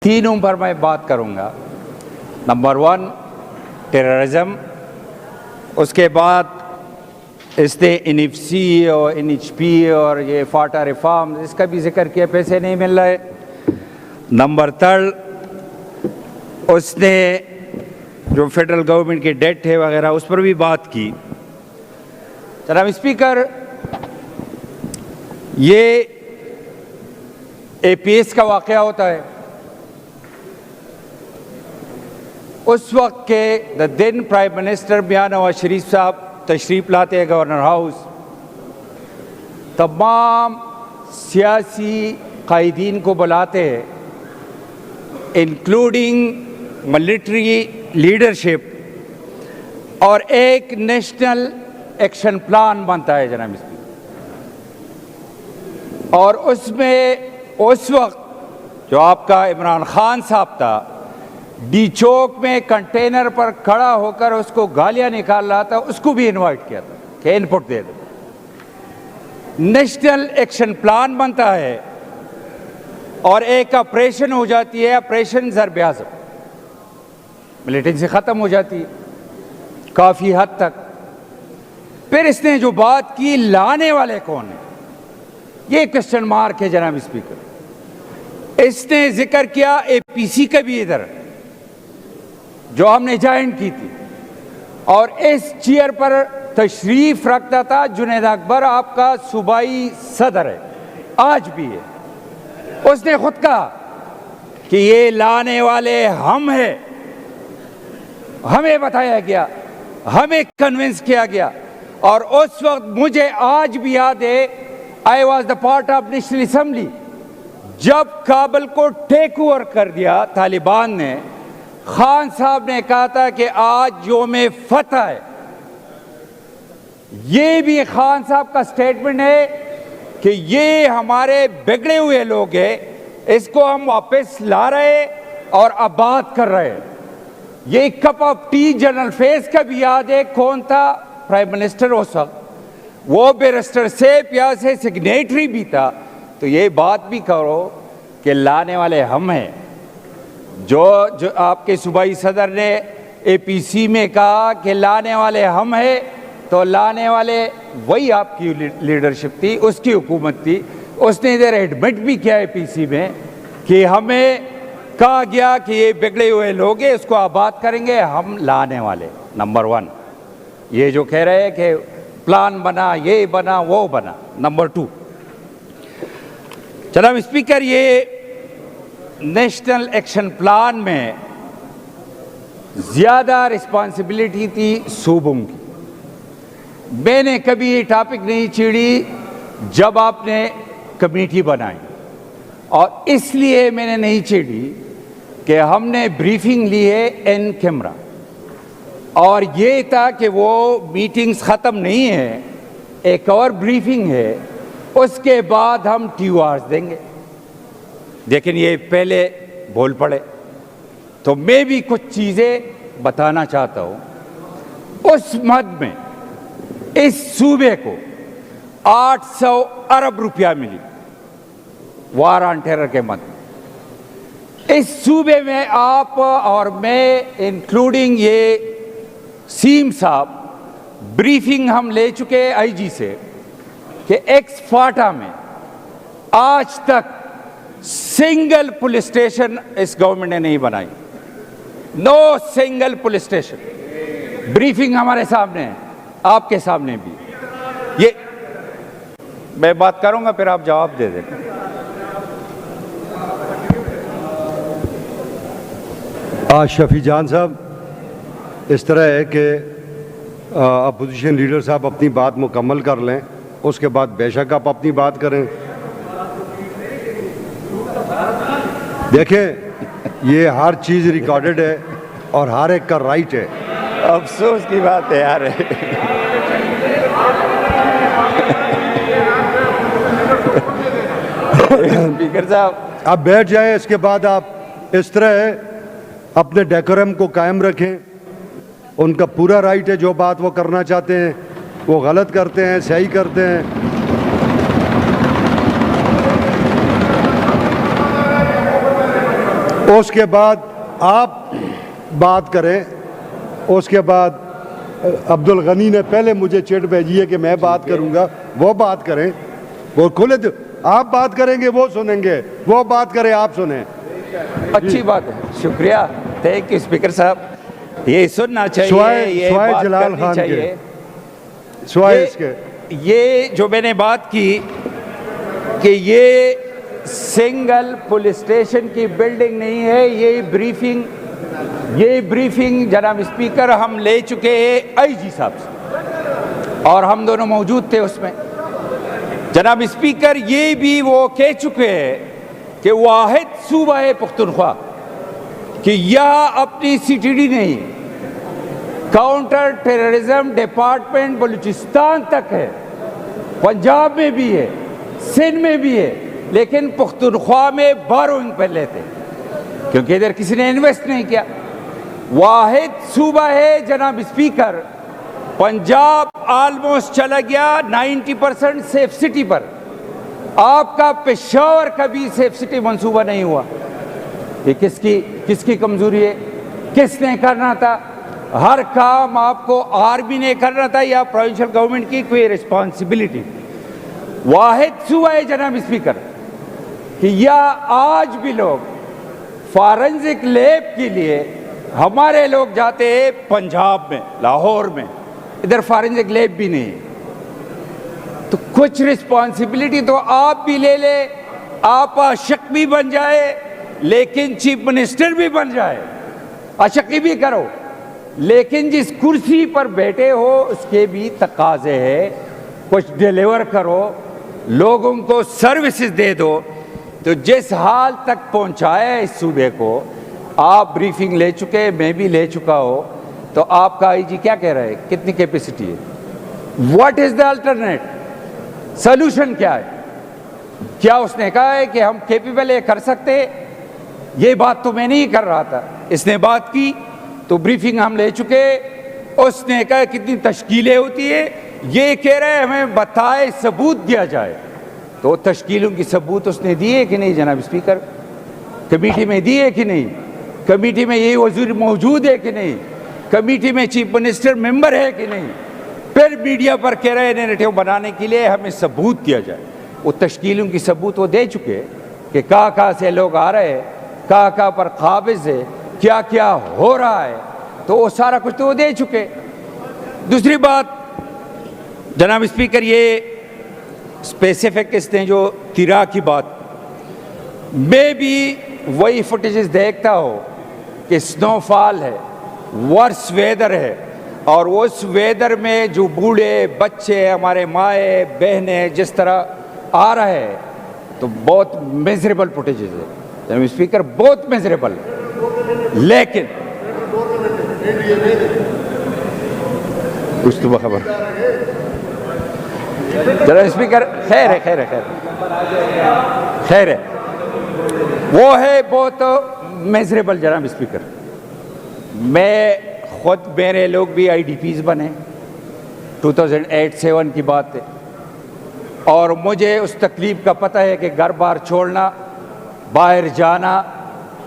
تینوں پر میں بات کروں گا۔ نمبر 1 ٹیررزم، اس کے بعد اس نے NFC اور NHP اور یہ فاٹا ریفارم اس کا بھی ذکر کیا، پیسے نہیں مل رہے۔ نمبر 3 اس نے جو فیڈرل گورنمنٹ کی ڈیٹ ہے وغیرہ اس پر بھی بات کی۔ جناب اسپیکر، یہ APS کا واقعہ ہوتا ہے اس وقت کے دن پرائم منسٹر میاں نواز شریف صاحب تشریف لاتے ہیں گورنر ہاؤس، تمام سیاسی قائدین کو بلاتے ہیں انکلوڈنگ ملٹری لیڈرشپ، اور ایک نیشنل ایکشن پلان بنتا ہے جناب اسپیکر، اور اس میں اس وقت جو آپ کا عمران خان صاحب تھا ڈی چوک میں کنٹینر پر کھڑا ہو کر اس کو گالیاں نکال رہا تھا، اس کو بھی انوائٹ کیا تھا کہ ان پٹ دے دو۔ نیشنل ایکشن پلان بنتا ہے اور ایک آپریشن ہو جاتی ہے، آپریشن ضرب اعظم، ملیٹنسی ختم ہو جاتی ہے کافی حد تک۔ پھر اس نے جو بات کی لانے والے کون ہیں، یہ کوسچن مارک ہے جناب اسپیکر۔ اس نے ذکر کیا APC کا بھی ادھر جو ہم نے جوائن کی تھی، اور اس چیئر پر تشریف رکھتا تھا جنید اکبر، آپ کا صوبائی صدر ہے، آج بھی ہے۔ اس نے خود کہا کہ یہ لانے والے ہم ہیں، ہمیں بتایا گیا، ہمیں کنونس کیا گیا، اور اس وقت مجھے آج بھی یاد ہے I was the part of national assembly جب کابل کو ٹیک اوور کر دیا طالبان نے۔ خان صاحب نے کہا تھا کہ آج یوم فتح ہے، یہ بھی خان صاحب کا سٹیٹمنٹ ہے کہ یہ ہمارے بگڑے ہوئے لوگ ہیں، اس کو ہم واپس لا رہے اور آباد کر رہے۔ یہ کپ آف ٹی جنرل فیض کا بھی یاد ہے، کون تھا پرائم منسٹر اس وقت، وہ بیرسٹر سیف یا سے سگنیٹری بھی تھا۔ تو یہ بات بھی کرو کہ لانے والے ہم ہیں۔ جو آپ کے صوبائی صدر نے APC میں کہا کہ لانے والے ہم ہیں، تو لانے والے وہی آپ کی لیڈرشپ تھی، اس کی حکومت تھی۔ اس نے ادھر ایڈمٹ بھی کیا APC میں کہ ہمیں کہا گیا کہ یہ بگڑے ہوئے لوگ ہیں، اس کو آباد کریں گے ہم لانے والے۔ نمبر 1 یہ جو کہہ رہے ہیں کہ پلان بنا، یہ بنا، وہ بنا۔ نمبر 2 جناب اسپیکر، یہ نیشنل ایکشن پلان میں زیادہ رسپانسبلٹی تھی صوبوں کی۔ میں نے کبھی یہ ٹاپک نہیں چھیڑی جب آپ نے کمیٹی بنائی، اور اس لیے میں نے نہیں چھیڑی کہ ہم نے بریفنگ لی ہے ان کیمرہ، اور یہ تھا کہ وہ میٹنگز ختم نہیں ہے، ایک اور بریفنگ ہے، اس کے بعد ہم TORs دیں گے۔ لیکن یہ پہلے بول پڑے، تو میں بھی کچھ چیزیں بتانا چاہتا ہوں۔ اس مد میں اس صوبے کو 800 ارب روپیہ ملی وار آن ٹیرر کے مد میں۔ اس صوبے میں آپ اور میں انکلوڈنگ یہ سیم صاحب، بریفنگ ہم لے چکے IG سے کہ ایکس فاٹا میں آج تک سنگل پولیس اسٹیشن اس گورنمنٹ نے نہیں بنائی، no single police station. Briefing ہمارے سامنے ہے، آپ کے سامنے بھی۔ یہ میں بات کروں گا پھر آپ جواب دے دیں۔ شفیع جان صاحب، اس طرح ہے کہ اپوزیشن لیڈر صاحب اپنی بات مکمل کر لیں، اس کے بعد بے شک آپ اپنی بات کریں۔ دیکھیں، یہ ہر چیز ریکارڈڈ ہے اور ہر ایک کا رائٹ ہے۔ افسوس کی بات ہے یار۔ اسپیکر صاحب آپ بیٹھ جائیں، اس کے بعد آپ اس طرح ہے اپنے ڈیکورم کو قائم رکھیں۔ ان کا پورا رائٹ ہے، جو بات وہ کرنا چاہتے ہیں وہ غلط کرتے ہیں، صحیح کرتے ہیں۔ اس کے بعد آپ بات کریں. اس کے بعد عبد الغنی نے پہلے مجھے چٹ بھیجی ہے کہ میں بات کروں گا, وہ بات کریں, وہ کھلے آپ بات کریں گے وہ سنیں گے, وہ بات کریں آپ سنیں. اچھی بات ہے, شکریہ, تھینک یو اسپیکر صاحب. یہ سننا چاہیے, یہ سوائے بات جلال کرنی خان کے, چاہیے. سوائے اس کے. یہ جو میں نے بات کی کہ یہ سنگل پولیس اسٹیشن کی بلڈنگ نہیں ہے, یہ بریفنگ جناب اسپیکر ہم لے چکے ہیں آئی جی صاحب سے, اور ہم دونوں موجود تھے اس میں. جناب اسپیکر یہ بھی وہ کہہ چکے ہیں کہ واحد صوبہ ہے پختونخوا کہ یہاں اپنی سی ٹی ڈی نہیں, کاؤنٹر ٹیررزم ڈپارٹمنٹ بلوچستان تک ہے, پنجاب میں بھی ہے, سندھ میں بھی ہے, لیکن پختونخوا میں بارونگ پہ لیتے کیونکہ ادھر کسی نے انویسٹ نہیں کیا. واحد صوبہ ہے جناب اسپیکر, پنجاب آلموسٹ چلا گیا 90% سیف سٹی پر, آپ کا پشاور کبھی سیف سٹی منصوبہ نہیں ہوا. یہ کس کی کمزوری ہے؟ کس نے کرنا تھا؟ ہر کام آپ کو آرمی نے کرنا تھا یا پروونشل گورنمنٹ کی کوئی ریسپانسبلٹی؟ واحد صوبہ ہے جناب اسپیکر کہ یا آج بھی لوگ فارنزک لیب کے لیے ہمارے لوگ جاتے ہیں پنجاب میں, لاہور میں, ادھر فارنزک لیب بھی نہیں. تو کچھ رسپانسبلٹی تو آپ بھی لے لے, آپ عاشق بھی بن جائے لیکن چیف منسٹر بھی بن جائے, عاشقی بھی کرو, لیکن جس کرسی پر بیٹھے ہو اس کے بھی تقاضے ہیں, کچھ ڈیلیور کرو, لوگوں کو سروسز دے دو. تو جس حال تک پہنچایا اس صوبے کو, آپ بریفنگ لے چکے, میں بھی لے چکا ہوں, تو آپ کا آئی جی کیا کہہ رہا ہے, کتنی کیپیسٹی ہے, what is the alternate, solution کیا ہے؟ کیا اس نے کہا ہے کہ ہم کیپیبل ہے, کر سکتے؟ یہ بات تو میں نہیں کر رہا تھا, اس نے بات کی تو بریفنگ ہم لے چکے. اس نے کہا کتنی تشکیلیں ہوتی ہے, یہ کہہ رہے ہیں ہمیں بتائے, ثبوت دیا جائے. تو تشکیلوں کی ثبوت اس نے دیے کہ نہیں جناب اسپیکر؟ کمیٹی میں دیے کہ نہیں؟ کمیٹی میں یہ وزیر موجود ہے کہ نہیں؟ کمیٹی میں چیف منسٹر ممبر ہے کہ نہیں؟ پھر میڈیا پر کہہ رہے ہیں نیریٹو بنانے کے لیے ہمیں ثبوت دیا جائے. وہ تشکیلوں کی ثبوت وہ دے چکے کہ کہاں سے لوگ آ رہے ہیں, کہاں پر قابض ہے, کیا کیا ہو رہا ہے, تو وہ سارا کچھ تو وہ دے چکے. دوسری بات جناب اسپیکر, یہ اسپیسیفک اس نے جو تیرا کی بات, میں بھی وہی فوٹیجز دیکھتا ہوں کہ سنو فال ہے, ورس ویدر ہے, اور اس ویدر میں جو بوڑھے بچے ہمارے مائیں بہنیں جس طرح آ رہے ہیں, تو بہت میزریبل فوٹیجز ہے جناب اسپیکر, بہت میزریبل. لیکن کچھ تو بخبر جناب اسپیکر, خیر ہے, وہ ہے بہت میزریبل جناب اسپیکر. میں خود, میرے لوگ بھی آئی ڈی پیز بنے, 2008-7 کی بات ہے, اور مجھے اس تکلیف کا پتہ ہے کہ گھر بار چھوڑنا, باہر جانا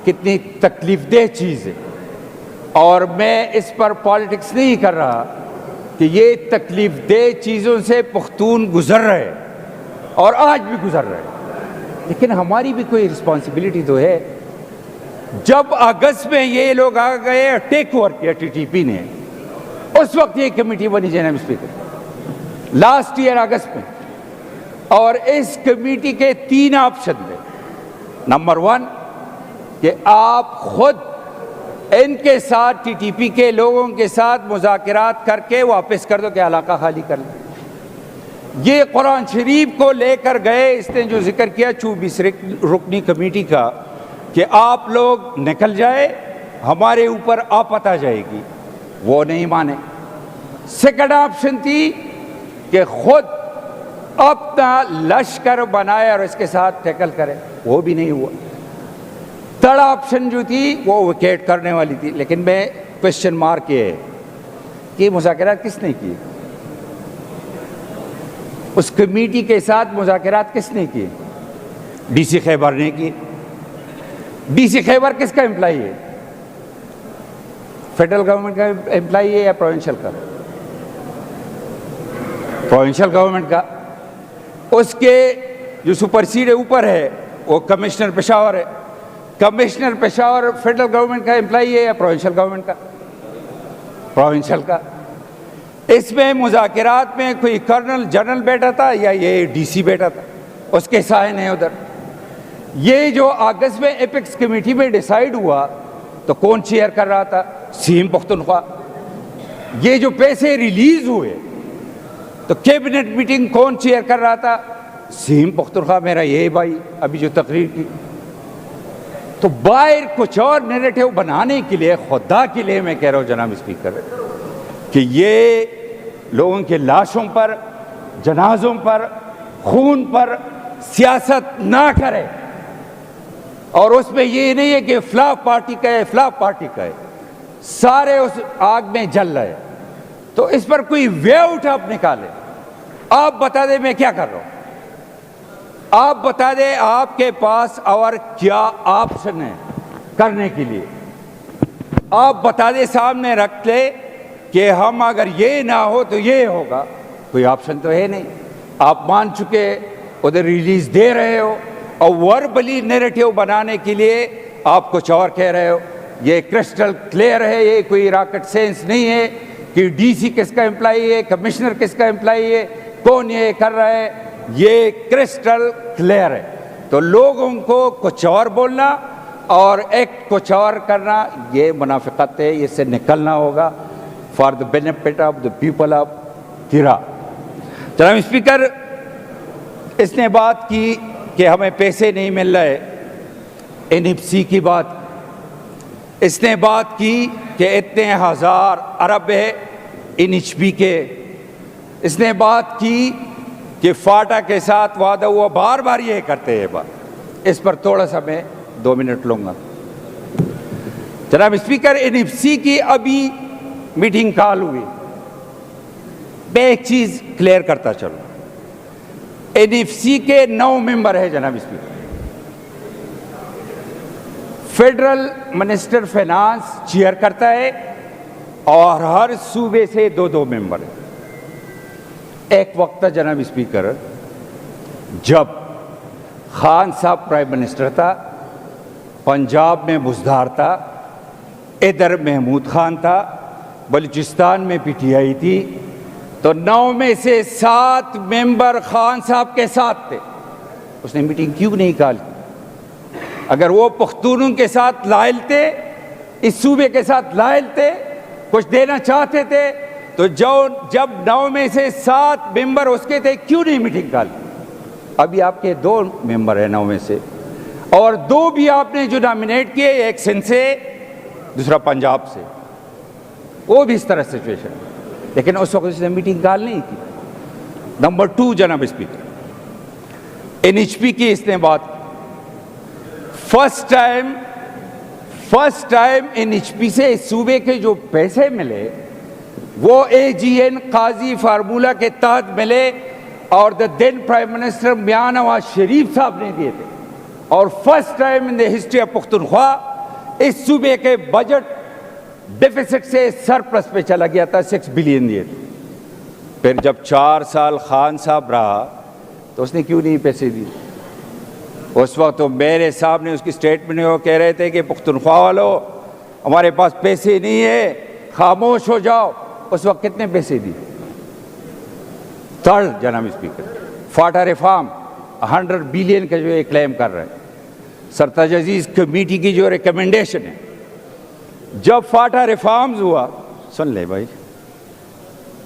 کتنی تکلیف دہ چیز ہے. اور میں اس پر پالیٹکس نہیں کر رہا کہ یہ تکلیف دہ چیزوں سے پختون گزر رہے اور آج بھی گزر رہے, لیکن ہماری بھی کوئی رسپانسبلٹی تو ہے. جب اگست میں یہ لوگ آ گئے, ٹیک اوور کیا ٹی ٹی پی نے, اس وقت یہ کمیٹی بنی جناب اسپیکر, لاسٹ ایئر اگست میں. اور اس کمیٹی کے 3 آپشن تھے. نمبر 1 کہ آپ خود ان کے ساتھ, ٹی ٹی پی کے لوگوں کے ساتھ مذاکرات کر کے واپس کر دو کہ علاقہ خالی کر لیں. یہ قرآن شریف کو لے کر گئے, اس نے جو ذکر کیا 24 رکنی کمیٹی کا کہ آپ لوگ نکل جائے, ہمارے اوپر آفت آ جائے گی, وہ نہیں مانے. سیکنڈ آپشن تھی کہ خود اپنا لشکر بنائے اور اس کے ساتھ ٹیکل کرے, وہ بھی نہیں ہوا. تھرڈ آپشن جو تھی وہ ویکیٹ کرنے والی تھی, لیکن میں کوشچن مارک یہ ہے کہ مذاکرات کس نے کیے, اس کمیٹی کے ساتھ مذاکرات کس نے کیے؟ ڈی سی خیبر نے کی, ڈی سی خیبر کس کا امپلائی ہے؟ فیڈرل گورنمنٹ کا امپلائی ہے یا پروونشل کا؟ پروونشل گورنمنٹ کا. اس کے جو سپرسیڈ اوپر ہے وہ کمشنر پشاور ہے. کمشنر پشاور فیڈرل گورنمنٹ کا امپلائی ہے یا پروونشل گورنمنٹ کا؟ پروونشل کا. اس میں مذاکرات میں کوئی کرنل جنرل بیٹھا تھا یا یہ ڈی سی بیٹھا تھا؟ اس کے سائن ہیں ادھر. یہ جو اگست میں ایپکس کمیٹی میں ڈیسائیڈ ہوا تو کون چیئر کر رہا تھا؟ سیم پختونخوا. یہ جو پیسے ریلیز ہوئے تو کیبنٹ میٹنگ کون چیئر کر رہا تھا؟ سیم پختونخوا. میرا یہ بھائی ابھی جو تقریر کی. تو باہر کچھ اور نیریٹو بنانے کے لیے، خدا کے لیے میں کہہ رہا ہوں جناب اسپیکر، کہ یہ لوگوں کے لاشوں پر، جنازوں پر، خون پر سیاست نہ کرے. اور اس میں یہ نہیں ہے کہ فلاں پارٹی کا ہے، فلاں پارٹی کا ہے، سارے اس آگ میں جل رہے. تو اس پر کوئی وے آؤٹ آپ نکالیں. آپ بتا دیں میں کیا کر رہا ہوں. آپ بتا دیں آپ کے پاس اور کیا آپشن ہے کرنے کے لیے. آپ بتا دیں، سامنے رکھ لے کہ ہم اگر یہ نہ ہو تو یہ ہوگا. کوئی آپشن تو ہے نہیں. آپ مان چکے ادھر ریلیز دے رہے ہو اور وربلی نیریٹو بنانے کے لیے آپ کچھ اور کہہ رہے ہو. یہ کرسٹل کلیئر ہے، یہ کوئی راکٹ سائنس نہیں ہے کہ ڈی سی کس کا امپلائی ہے، کمشنر کس کا امپلائی ہے، کون یہ کر رہا ہے. یہ کرسٹل کلیئر ہے. تو لوگوں کو کچھ اور بولنا اور ایکٹ کچھ اور کرنا، یہ منافقت ہے. اس سے نکلنا ہوگا for the benefit of the people of تیرا. جناب اسپیکر، اس نے بات کی کہ ہمیں پیسے نہیں مل رہے، این ایف سی کی بات. اس نے بات کی کہ اتنے ہزار ارب ہے این ایچ پی کے. اس نے بات کی کہ فاٹا کے ساتھ وعدہ ہوا، بار بار یہ کرتے ہیں بات. اس پر تھوڑا سا میں 2 منٹ لوں گا. جناب اسپیکر، این ایف سی کی ابھی میٹنگ کال ہوئی. میں ایک چیز کلیئر کرتا چلوں. این ایف سی کے 9 ممبر ہیں جناب speaker. Federal minister finance chair کرتا ہے اور ہر صوبے سے 2 ممبر ہیں. ایک وقت تھا جناب اسپیکر جب خان صاحب پرائم منسٹر تھا، پنجاب میں بزدار تھا، ادھر محمود خان تھا، بلوچستان میں پی ٹی آئی تھی. تو 9 میں سے 7 ممبر خان صاحب کے ساتھ تھے. اس نے میٹنگ کیوں نہیں کال کی؟ اگر وہ پختونوں کے ساتھ لائل تھے، اس صوبے کے ساتھ لائل تھے، کچھ دینا چاہتے تھے، تو جب 9 میں سے 7 ممبر اس کے تھے، کیوں نہیں میٹنگ کال کی؟ ابھی آپ کے 2 ممبر ہیں 9 میں سے، اور 2 بھی آپ نے جو نامینیٹ کیے، ایک سندھ سے، دوسرا پنجاب سے. وہ بھی اس طرح سچویشن ہے، لیکن اس وقت اس نے میٹنگ کال نہیں کی. نمبر 2 جناب اسپیکر، این ایچ پی کی اس نے بات. First time N H P سے اس صوبے کے جو پیسے ملے وہ اے جی این قاضی فارمولہ کے تحت ملے، اور دا دین پرائم منسٹر میاں نواز شریف صاحب نے دیے تھے. اور first time in the history of Pakhtunkhwa اس صوبے کے بجٹ ڈیفیسٹ سے سرپلس پہ چلا گیا تھا. 6 بلین دیے تھے. پھر جب 4 سال خان صاحب رہا تو اس نے کیوں نہیں پیسے دیے؟ اس وقت تو میرے سامنے اس کی اسٹیٹمنٹ میں وہ کہہ رہے تھے کہ پختونخوا والوں ہمارے پاس پیسے نہیں ہے، خاموش ہو جاؤ. اس وقت کتنے پیسے دی؟ 3rd جناب اسپیکر، فاٹا ریفارم 100 بلین کا جو یہ کلیم کر رہے ہیں. سرتاج عزیز کمیٹی کی جو ریکمنڈیشن ہے، جب فاٹا ریفارمز ہوا، سن لے بھائی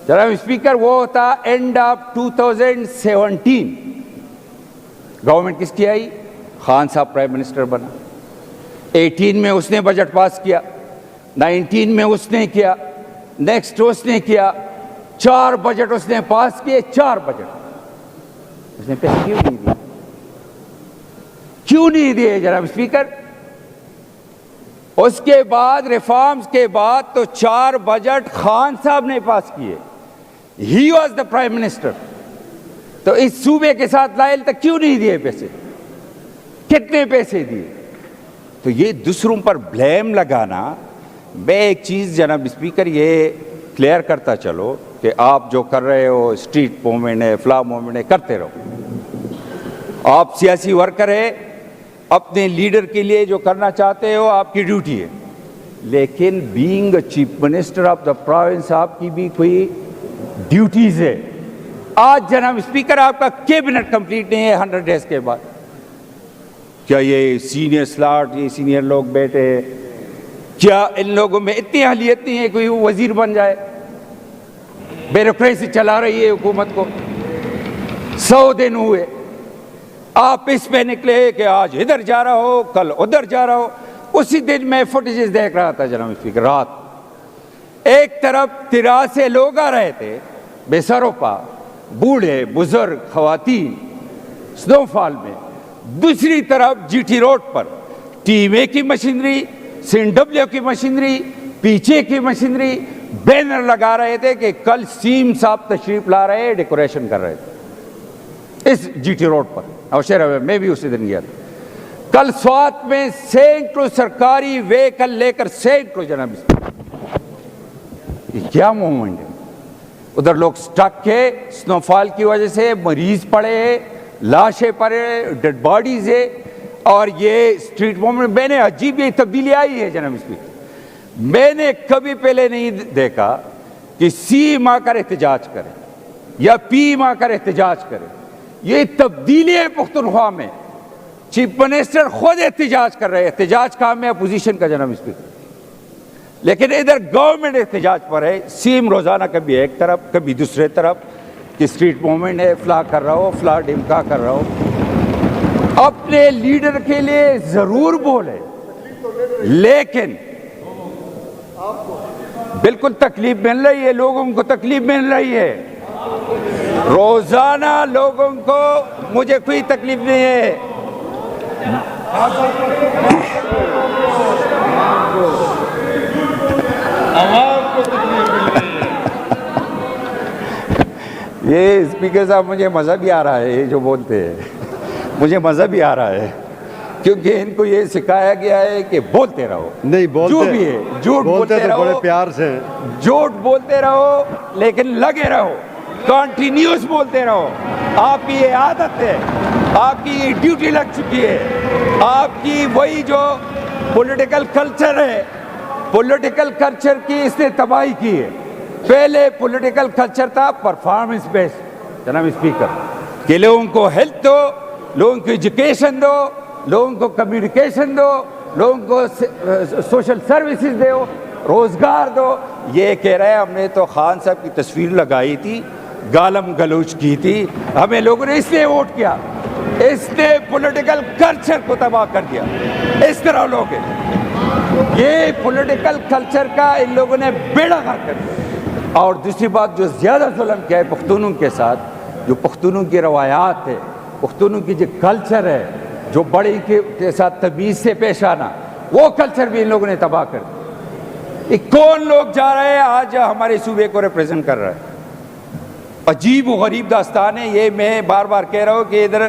جناب اسپیکر، وہ تھا اینڈ آف 2017. گورنمنٹ کس کی آئی؟ خان صاحب پرائم منسٹر بنا. 18 میں اس نے بجٹ پاس کیا، 19 میں اس نے کیا، نیکسٹ اس نے کیا. 4 بجٹ اس نے پاس کیے. 4 بجٹ اس نے پیسے کیوں نہیں دیے؟ کیوں نہیں دیے جناب اسپیکر؟ اس کے بعد ریفارمز کے بعد تو 4 بجٹ خان صاحب نے پاس کیے. He was the prime minister. تو اس صوبے کے ساتھ لائل تک کیوں نہیں دیے پیسے؟ کتنے پیسے دیے؟ تو یہ دوسروں پر بلیم لگانا، میں ایک چیز جناب اسپیکر یہ کلیئر کرتا چلو کہ آپ جو کر رہے ہو اسٹریٹ موومنٹ ہے، فلاں موومنٹ ہے، کرتے رہو، آپ سیاسی ورکر ہے، اپنے لیڈر کے لیے جو کرنا چاہتے ہو آپ کی ڈیوٹی ہے، لیکن being a chief minister of the province آپ کی بھی کوئی ڈیوٹیز ہے۔ آج جناب اسپیکر آپ کا کیبنٹ کمپلیٹ نہیں ہے 100 ڈیز کے بعد، کیا یہ سینئر سلاٹ، یہ سینئر لوگ بیٹھے ہیں، کیا ان لوگوں میں اتنی اہلیت نہیں ہے کوئی وزیر بن جائے؟ بیوروکریسی چلا رہی ہے حکومت کو، 100 دن ہوئے، آپ اس پہ نکلے کہ آج ادھر جا رہا ہو، کل ادھر جا رہا ہو۔ اسی دن میں فوٹیجز دیکھ رہا تھا جناب اسپیکر، رات ایک طرف 83 لوگ آ رہے تھے بے سرو پا، بوڑھے بزرگ خواتین، سنو فال میں، دوسری طرف جی ٹی روڈ پر ٹیم اے کی مشینری، سین ڈبلیو کی مشینری، پیچھے کی مشینری، بینر لگا رہے تھے کہ کل سیم صاحب تشریف لا رہے، ڈیکوریشن کر رہے تھے اس جی ٹی روڈ پر، نوشہرہ میں بھی اسی دن گیا تھا۔ کل سوات میں سینکڑوں سرکاری ویکل لے کر سینکڑوں جناب، یہ کیا موومنٹ ہے؟ ادھر لوگ سٹک ہے سنو فال کی وجہ سے، مریض پڑے ہیں، لاشیں پڑے، ڈیڈ باڈیز ہے، اور یہ اسٹریٹ موومنٹ میں نے عجیب یہ تبدیلی آئی ہے جناب اسپیکر، میں نے کبھی پہلے نہیں دیکھا کہ سی ایم آ کر احتجاج کرے یا پی ایم آ کر احتجاج کرے۔ یہ تبدیلی ہے پختونخوا میں، چیف منسٹر خود احتجاج کر رہے ہیں، احتجاج کام ہے اپوزیشن کا جناب اسپیکر، لیکن ادھر گورنمنٹ احتجاج پر ہے، سی ایم روزانہ کبھی ایک طرف کبھی دوسرے طرف کہ اسٹریٹ موومنٹ ہے، فلاں کر رہا ہو، فلاں ڈمکا کر رہا ہو۔ اپنے لیڈر کے لیے ضرور بولے، لیکن بالکل تکلیف مل رہی ہے، لوگوں کو تکلیف مل رہی ہے، روزانہ لوگوں کو، مجھے کوئی تکلیف نہیں ہے۔ یہ اسپیکر صاحب مجھے مزہ بھی آ رہا ہے، یہ جو بولتے ہیں مجھے مزہ بھی آ رہا ہے، کیونکہ ان کو یہ سکھایا گیا ہے کہ بولتے رہو، نہیں بولتے، جو بھی ہے جھوٹ بولتے تو رہو، بڑے پیار سے، جھوٹ بولتے رہو لیکن لگے رہو، کنٹینیوس بولتے رہو۔ آپ کی یہ عادت ہے، آپ کی یہ ڈیوٹی لگ چکی ہے، آپ کی وہی جو پولیٹیکل کلچر ہے، پولیٹیکل کلچر کی اس نے تباہی کی ہے۔ پہلے پولیٹیکل کلچر تھا پرفارمنس بیسڈ جناب اسپیکر، کہ لوگوں کو ہیلتھ دو، لوگوں کو ایجوکیشن دو، لوگوں کو کمیونیکیشن دو، لوگوں کو سوشل سروسز دو، روزگار دو۔ یہ کہہ رہے ہیں ہم نے تو خان صاحب کی تصویر لگائی تھی، گالم گلوچ کی تھی، ہمیں لوگوں نے اس لیے ووٹ کیا، اس نے پولیٹیکل کلچر کو تباہ کر دیا۔ اس طرح لوگ ہیں، یہ پولیٹیکل کلچر کا ان لوگوں نے بیڑا غرق کر دیا۔ اور دوسری بات جو زیادہ ظلم کیا ہے پختونوں کے ساتھ، جو پختونوں کی روایات ہے، پختونوں کی جو کلچر ہے، جو بڑے کے ساتھ تمیز سے پیش آنا، وہ کلچر بھی ان لوگوں نے تباہ کر دیا۔ یہ کون لوگ جا رہے ہیں آج ہمارے صوبے کو ریپریزنٹ کر رہا ہے؟ عجیب و غریب داستان ہے یہ۔ میں بار بار کہہ رہا ہوں کہ ادھر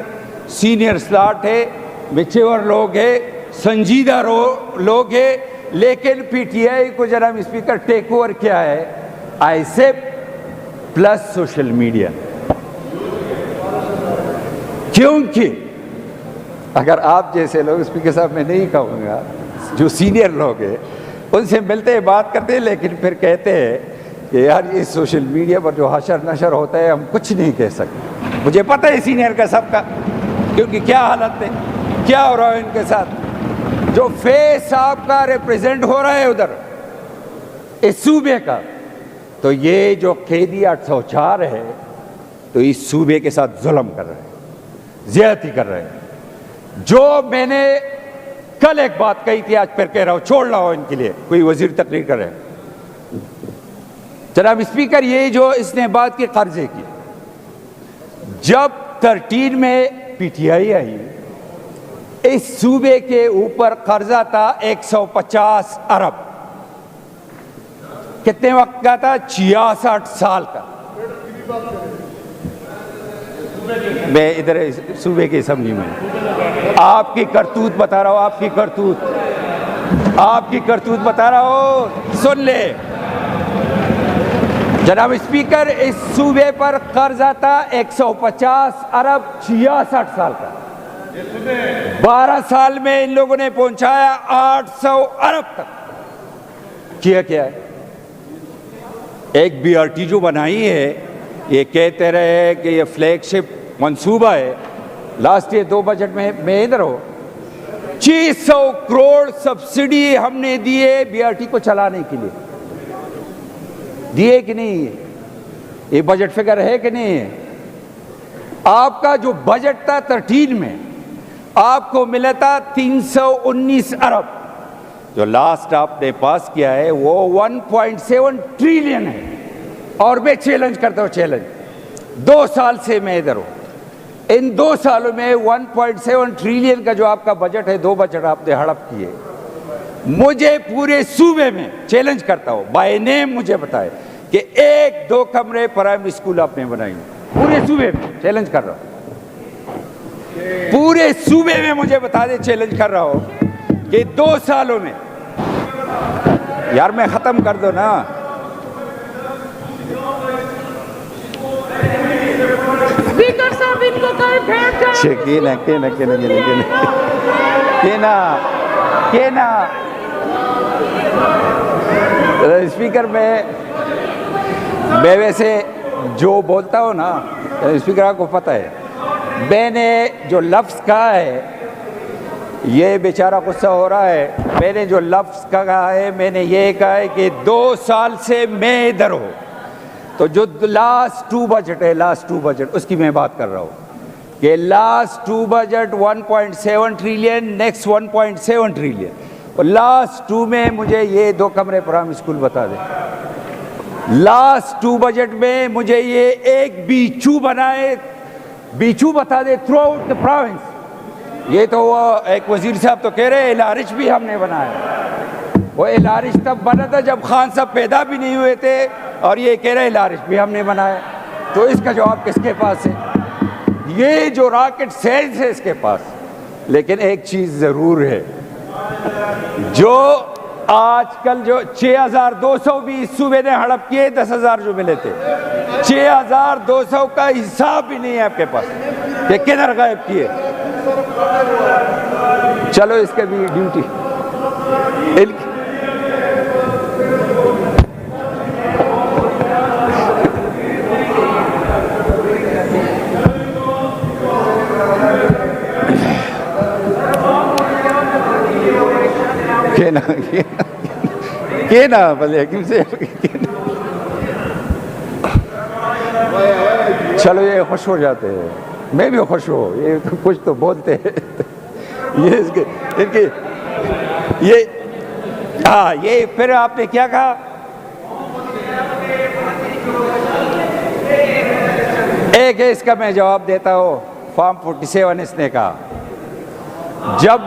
سینئر سلاٹ ہے، میچور لوگ ہیں، سنجیدہ لوگ ہیں، لیکن پی ٹی آئی کو جناب اسپیکر ٹیک اوور کیا ہے I S plus social media. کیونکہ اگر آپ جیسے لوگ، اسپیکر صاحب میں نہیں کہوں گا، جو سینئر لوگ ہیں ان سے ملتے ہیں، بات کرتے ہیں، لیکن پھر کہتے ہیں کہ یار یہ سوشل میڈیا پر جو حشر نشر ہوتا ہے ہم کچھ نہیں کہہ سکتے۔ مجھے پتہ ہے سینئر کا سب کا، کیونکہ کیا حالت ہے، کیا ہو رہا ہے ان کے ساتھ، جو فیس آپ کا ریپریزنٹ ہو رہا ہے ادھر اس صوبے کا۔ تو یہ جو قیدی 804 ہے تو اس صوبے کے ساتھ ظلم کر رہے ہیں، زیادتی کر رہے ہیں۔ جو میں نے کل ایک بات کہی تھی، آج پھر کہہ رہا ہوں، چھوڑ رہا ہوں ان کے لیے، کوئی وزیر تقریر کرے۔ جناب اسپیکر، یہ جو اس نے بات کی قرضے کی، جب 13 میں پی ٹی آئی آئی، اس صوبے کے اوپر قرضہ تھا 150 ارب۔ کتنے وقت کا تھا؟ 66 سال کا۔ میں ادھر صوبے کی اسمبلی میں آپ کی کرتوت بتا رہا ہوں، آپ کی کرتوت۔ آپ کی کرتوت بتا رہا ہوں، سن لے جناب اسپیکر، اس صوبے پر قرض آتا 150 ارب 66 سال کا، 12 سال میں ان لوگوں نے پہنچایا 800 ارب تک۔ کیا ہے ایک BRT جو بنائی ہے، یہ کہتے رہے کہ یہ فلیگ شپ منصوبہ ہے، لاسٹ ایئر 2 بجٹ میں ادھر ہو 600 کروڑ سبسڈی ہم نے دیے BRT کو چلانے کے لیے، دیے کہ نہیں؟ یہ بجٹ فگر ہے کہ نہیں ہے؟ آپ کا جو بجٹ تھا 13 میں آپ کو ملا تھا 319 ارب، جو لاسٹ آپ نے پاس کیا ہے وہ 1.7 ٹریلین ہے۔ اور میں چیلنج کرتا ہوں، چیلنج 2 سال سے میں ادھر ہوں، ان 2 سالوں میں 1.7 ٹریلین کا جو آپ کا بجٹ ہے، 2 بجٹ آپ نے ہڑپ کیے۔ مجھے پورے صوبے میں چیلنج کرتا ہوں، بائی نیم مجھے بتائے کہ 1-2 کمرے پرائمری اسکول آپ نے بنائی پورے صوبے میں، چیلنج کر رہا ہوں پورے صوبے میں، مجھے بتا دے، چیلنج کر رہا ہوں کہ 2 سالوں میں۔ یار میں ختم کر دو نا۔ اسپیکر صاحب ان کو کہیں بھیج نا اسپیکر، میں ویسے جو بولتا ہوں نا اسپیکر آپ کو پتہ ہے، میں نے جو لفظ کہا ہے، یہ بیچارہ غصہ ہو رہا ہے، میں نے جو لفظ کہا ہے، میں نے یہ کہا ہے کہ 2 سال سے میں ادھر ہوں، تو جو لاسٹ 2 بجٹ ہے، لاسٹ 2 بجٹ اس کی میں بات کر رہا ہوں کہ last 2 budget 1.7 trillion, next 1.7 trillion, اور لاسٹ 2 میں مجھے یہ 2 کمرے پرائمری اسکول بتا دیں۔ لاسٹ 2 بجٹ میں مجھے یہ ایک بیچو بنائے، بیچو بتا دے تھرو آؤٹ دا پروونس۔ یہ تو وہ ایک وزیر صاحب تو کہہ رہے الارچ بھی ہم نے بنایا، وہ الارچ تب بنا تھا جب خان صاحب پیدا بھی نہیں ہوئے تھے، اور یہ کہہ رہے الارچ بھی ہم نے بنایا۔ تو اس کا جواب کس کے پاس ہے؟ یہ جو راکٹ سائنس ہے اس کے پاس۔ لیکن ایک چیز ضرور ہے، جو آج کل جو 6200 بھی اس صوبے نے ہڑپ کیے، 10,000 جو ملے تھے، 6200 کا حساب بھی نہیں ہے آپ کے پاس کہ کدھر غائب کیے۔ چلو اس کا بھی ڈیوٹی چلو یہ خوش ہو جاتے ہیں، میں بھی خوش ہوں، یہ کچھ تو بولتے ہیں یہ پھر آپ نے کیا کہا؟ ایک ہے اس کا میں جواب دیتا ہوں، فارم 47 اس نے کہا، جب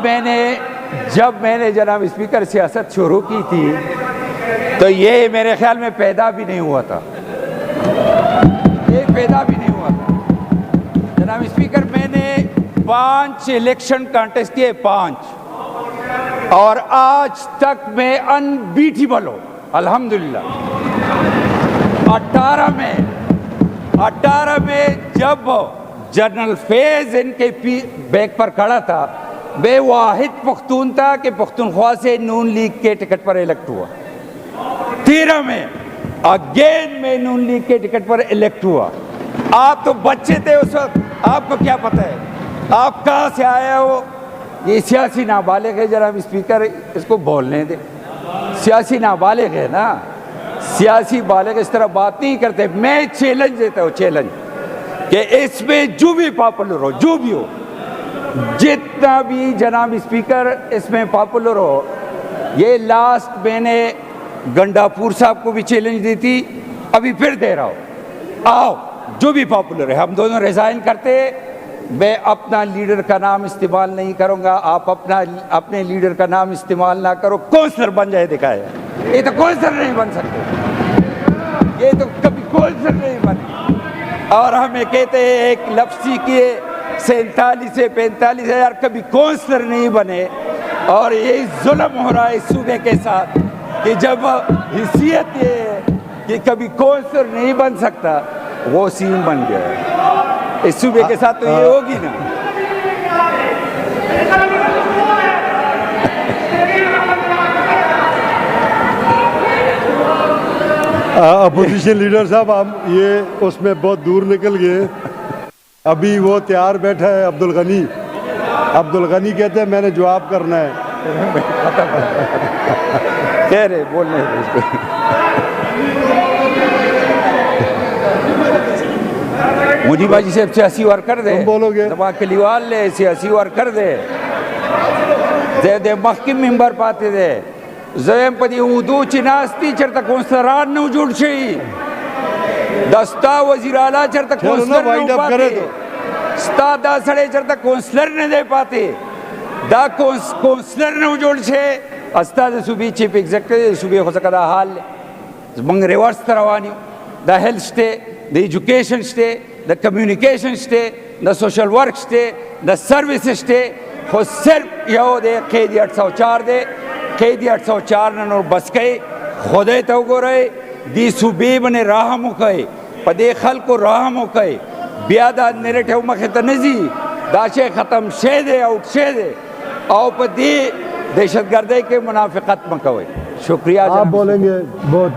میں نے جناب اسپیکر سیاست شروع کی تھی تو یہ میرے خیال میں پیدا بھی نہیں ہوا تھا، یہ پیدا بھی نہیں ہوا تھا جناب اسپیکر۔ میں نے 5 الیکشن کانٹیسٹ کیے، 5، اور آج تک میں انبیٹیبل ہوں الحمدللہ۔ 18 میں جب جنرل فیض ان کے بیک پر کھڑا تھا، میں واحد پختون تھا کہ پختونخوا سے نون لیگ کے ٹکٹ پر الیکٹ ہوا۔ 13 میں اگین میں نون لیگ کے ٹکٹ پر الیکٹ ہوا۔ آپ تو بچے تھے اس وقت، آپ کو کیا پتہ ہے آپ کہاں سے آئے ہو؟ یہ سیاسی نابالغ ہے جناب اسپیکر، اس کو بولنے دیں، سیاسی نابالغ ہے نا، سیاسی بالغ اس طرح بات نہیں کرتے۔ میں چیلنج دیتا ہوں، چیلنج کہ اس میں جو بھی پاپولر ہو، جو بھی ہو، جتنا بھی جناب اسپیکر اس میں پاپولر ہو، یہ لاسٹ میں نے گنڈاپور صاحب کو بھی چیلنج دی تھی، ابھی پھر دے رہا ہوں، آؤ جو بھی پاپولر ہے، ہم دونوں ریزائن کرتے، میں اپنا لیڈر کا نام استعمال نہیں کروں گا، آپ اپنے لیڈر کا نام استعمال نہ کرو، کونسلر بن جائے دکھائے، یہ تو کونسلر نہیں بن سکتے، یہ تو کبھی کونسلر نہیں بنے۔ اور ہمیں کہتے ہیں ایک لفظی کیے 47 سے 45 ہزار، کبھی کونسلر نہیں بنے، اور یہ ظلم ہو رہا ہے اس صوبے کے ساتھ کہ جب حیثیت یہ ہے کہ کبھی کونسلر نہیں بن سکتا وہ سین بن گیا ہے اس صوبے کے ساتھ، تو یہ ہوگی نا. اپوزیشن لیڈر صاحب ہم یہ اس میں بہت دور نکل گئے. ابھی وہ تیار بیٹھا ہے عبد الغنی کہتے ہیں میں نے جواب کرنا ہے. کہہ رہے بولنے مودی باجی صاحب سیاسی ورکر دے، تم بولو گے دبا کلیوال لے سیاسی ورکر دے دے محکم ممبر پاتے دے زیم پا دی اردو چی ناستی چرتا کونسلران نو جوڑ شئی دستا وزیر اعلیٰ چرتا کونسلر نو پاتے ستا دا سڑے چرتا کونسلر نے دے پاتے دا کونسلر نو جوڑ شئی استا دا صوبی چیف ایگزیکٹر صوبی ہو سکا دا حال منگ ریورس تروانی دا ہیلتھ شتے دا ایجوکیشن شتے دا کمیونیکیشن شتے دا سوشل ورک شتے دا سروس شتے خود صرف یہو دے قیدی 804 دے قیدی 804 ننور بس کئی خودے تو گو رہے دی صوبی بنے راہمو کئی پا دے خلقو راہمو کئی بیا دا نیریٹیو مخیطا نزی دا شے ختم شے دے اوٹ شے دے او پا دی دہشت گردے کے منافقت مکوئی. شکریہ آپ بولیں گے. بہت